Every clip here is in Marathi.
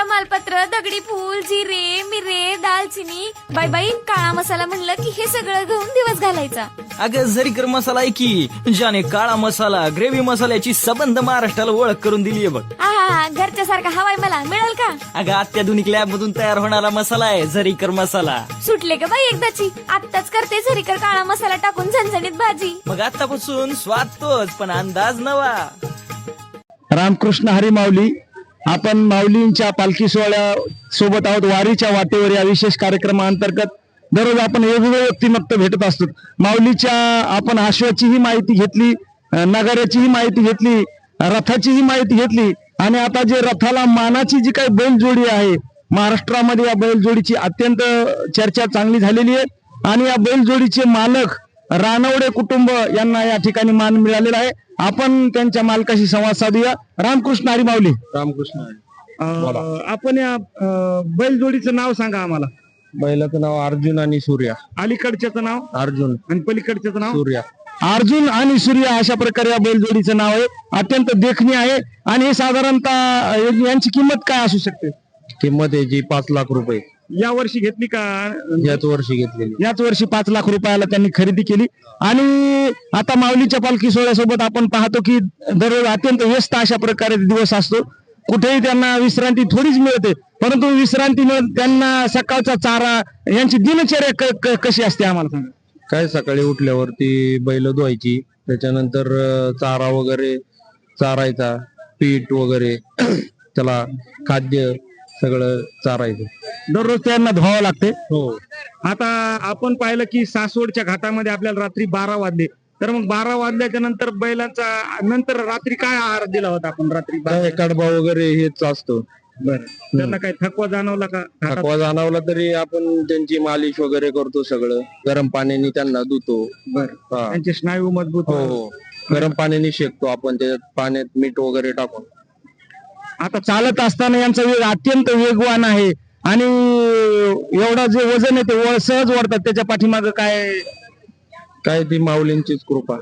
तमालपत्र, दगडी फूल, जिरे, मिरे, दालचिनी, बाई बाई काळा मसाला म्हणलं की हे सगळं घेऊन दिवस घालायचा. अगं झरीकर मसाला आहे की ज्याने काळा मसाला ग्रेव्ही मसाल्याची सबंध महाराष्ट्राला ओळख करून दिलीये बघ. आहा, घरच्या सारखा हवाय मला मिळेल का? अगं अत्याधुनिक लॅब मधून तयार होणारा मसाला आहे झरीकर मसाला. सुटले का बाई एकदाची? आत्ताच करते झरीकर काळा मसाला टाकून झणझणीत भाजी. मग आतापासून स्वाद तोच पण अंदाज नवा. रामकृष्ण हरी माऊली. आपण माऊलींच्या पालखी सोहळ्या सोबत आहोत. वारीच्या वाटेवर या विशेष कार्यक्रमाअंतर्गत दररोज आपण वेगवेगळे व्यक्तिमत्व भेटत असतो. माऊलीच्या आपण आश्वाचीही माहिती घेतली, नगाऱ्याचीही माहिती घेतली, रथाचीही माहिती घेतली आणि आता जे रथाला मानाची जी काही बैलजोडी आहे महाराष्ट्रामध्ये, या बैलजोडीची अत्यंत चर्चा चांगली झालेली आहे आणि या बैलजोडीचे मालक रानवडे कुटुंब यांना या ठिकाणी मान मिळालेला आहे. आपण त्यांच्या मालकाशी संवाद साधूया. रामकृष्ण हरी माऊली. रामकृष्ण. आपण या बैलजोडीचं नाव सांगा आम्हाला. बैलाचं नाव अर्जुन आणि सूर्या. अलीकडच्याचं नाव अर्जुन आणि पलीकडच्याचं नाव सूर्या. अर्जुन आणि सूर्या अशा प्रकारे या बैलजोडीचं नाव आहे. अत्यंत देखणी आहे आणि हे साधारणतः यांची किंमत काय असू शकते? किंमत याची 5 लाख रुपये. या वर्षी घेतली का? याच वर्षी घेतलेली. याच वर्षी 5 लाख रुपयाला त्यांनी खरेदी केली. आणि आता माऊलीच्या पालखी सोहळ्यासोबत आपण पाहतो की दररोज अत्यंत व्यस्त अशा प्रकारे दिवस असतो. कुठेही त्यांना विश्रांती थोडीच मिळते, परंतु विश्रांती त्यांना सकाळचा चारा, यांची दिनचर्या कशी असते आम्हाला सांगा. काय सकाळी उठल्यावरती बैल धुवायची, त्याच्यानंतर चारा वगैरे चारायचा, पीठ वगैरे त्याला खाद्य सगळं चारायचं. दररोज त्यांना धुवावं लागते. हो. आता आपण पाहिलं की सासवडच्या घाटामध्ये आपल्याला रात्री 12 वाजले, तर मग 12 वाजल्याच्या नंतर बैलांचा नंतर रात्री काय आहार दिला होता आपण रात्री? काय कडबा वगैरे हेच असतो. बरं. त्यांना काही थकवा जाणवला का? थकवा जाणवला तरी आपण त्यांची मालिश वगैरे करतो, सगळं गरम पाण्याने त्यांना धुतो. बरं. हा. त्यांचे स्नायू मजबूत हो हो. गरम पाण्याने शेकतो आपण, त्याच्यात पाण्यात मीठ वगैरे टाकून. आता चालत असताना यांचा वेग अत्यंत वेगवान आहे आणि एवढा जे वजन आहे ते सहज वाढतात. त्याच्या पाठीमाग काय ती माऊलींचीच कृपा.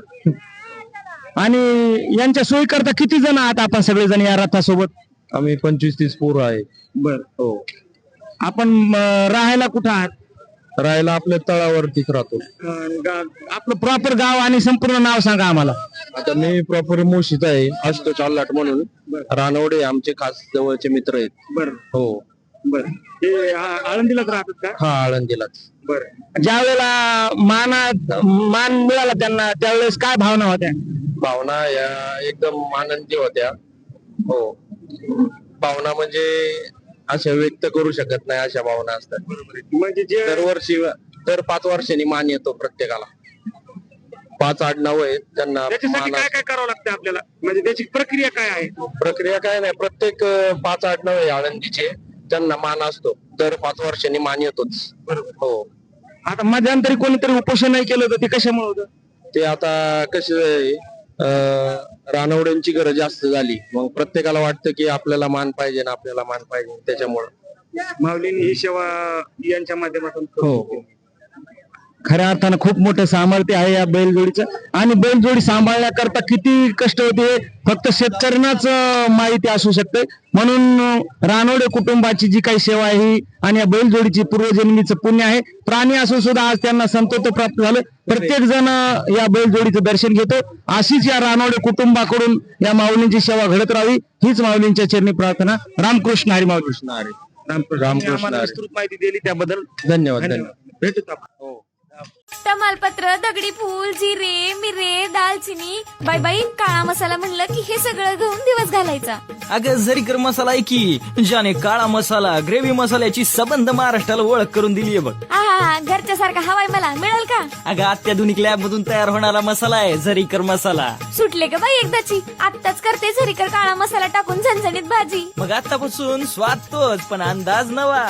आणि यांच्या सोयी करता किती जण आहात आपण सगळेजण या रथासोबत? आम्ही 25-30 पोरं आहे. बर. हो. आपण राहायला कुठं आहात? राहायला आपल्या तळावरतीच राहतो. आपलं प्रॉपर गाव आणि संपूर्ण नाव सांगा आम्हाला. आता मी प्रॉपर मोशीचा आहे, असतो चाललाट म्हणून. रानवडे आमचे खास जवळचे मित्र आहेत. बरं. हो. बर. हे आळंदीलाच राहतात का? हा, आळंदीलाच. बर. ज्या वेळेला मान मिळाला त्यांना, त्यावेळेस काय भावना होत्या? भावना या एकदम आनंदी होत्या. हो. भावना म्हणजे अशा व्यक्त करू शकत नाही, अशा भावना असतात. म्हणजे जे दरवर्षी दर 5 वर्षांनी मान येतो प्रत्येकाला. 5 आडनाव आहेत त्यांना. त्याच्यासाठी काय काय करावं लागतं आपल्याला? म्हणजे त्याची प्रक्रिया काय आहे? प्रक्रिया काय नाही, प्रत्येक 5 आडनाव आहे आळंदीचे, त्यांना मान असतो. दर 5 वर्षांनी मान येतोच. हो. आता मध्यंतरी कोणीतरी उपोषण नाही केलं होतं, ते कशामुळे होतं? ते आता कसे रानवड्यांची गरज जास्त झाली, मग प्रत्येकाला वाटतं की आपल्याला मान पाहिजे ना, आपल्याला मान पाहिजे, त्याच्यामुळं माऊलींनी ही सेवा यांच्या माध्यमातून. हो. खऱ्या अर्थानं खूप मोठं सामर्थ्य आहे या बैलजोडीचं. आणि बैलजोडी सांभाळण्याकरता किती कष्ट होते फक्त शेतकऱ्यांनाच माहिती असू शकते. म्हणून रानोडे कुटुंबाची जी काही सेवा आहे ही आणि या बैलजोडीची पूर्वजन्मीचं पुण्य आहे. प्राणी असून सुद्धा आज त्यांना संतोष प्राप्त झालं. प्रत्येक जण या बैलजोडीचं दर्शन घेतो. अशीच या रानोडे कुटुंबाकडून या माऊलींची सेवा घडत राहावी हीच माऊलींच्या चरणी प्रार्थना. रामकृष्ण हरी. माऊली हरी. रामकृष्ण. आम्हाला विस्तृत माहिती दिली त्याबद्दल धन्यवाद. धन्यवाद. भेटूत आपण. हो. तमालपत्र, दगडी फूल, जिरे, मिरे, दालचिनी, बाई बाई काळा मसाला म्हणलं की हे सगळं घेऊन दिवस घालायचा. अगं झरीकर मसाला आहे की ज्याने काळा मसाला ग्रेव्ही मसाल्याची सबंध महाराष्ट्राला ओळख करून दिलीये बघ. आहा, घरच्या सारखा हवाय मला मिळेल का? अगं अत्याधुनिक लॅब मधून तयार होणारा मसाला आहे झरीकर मसाला. सुटले का बाई एकदाची? आत्ताच करते झरीकर काळा मसाला टाकून झणझणीत भाजी. मग आतापासून स्वाद तोच पण अंदाज नवा.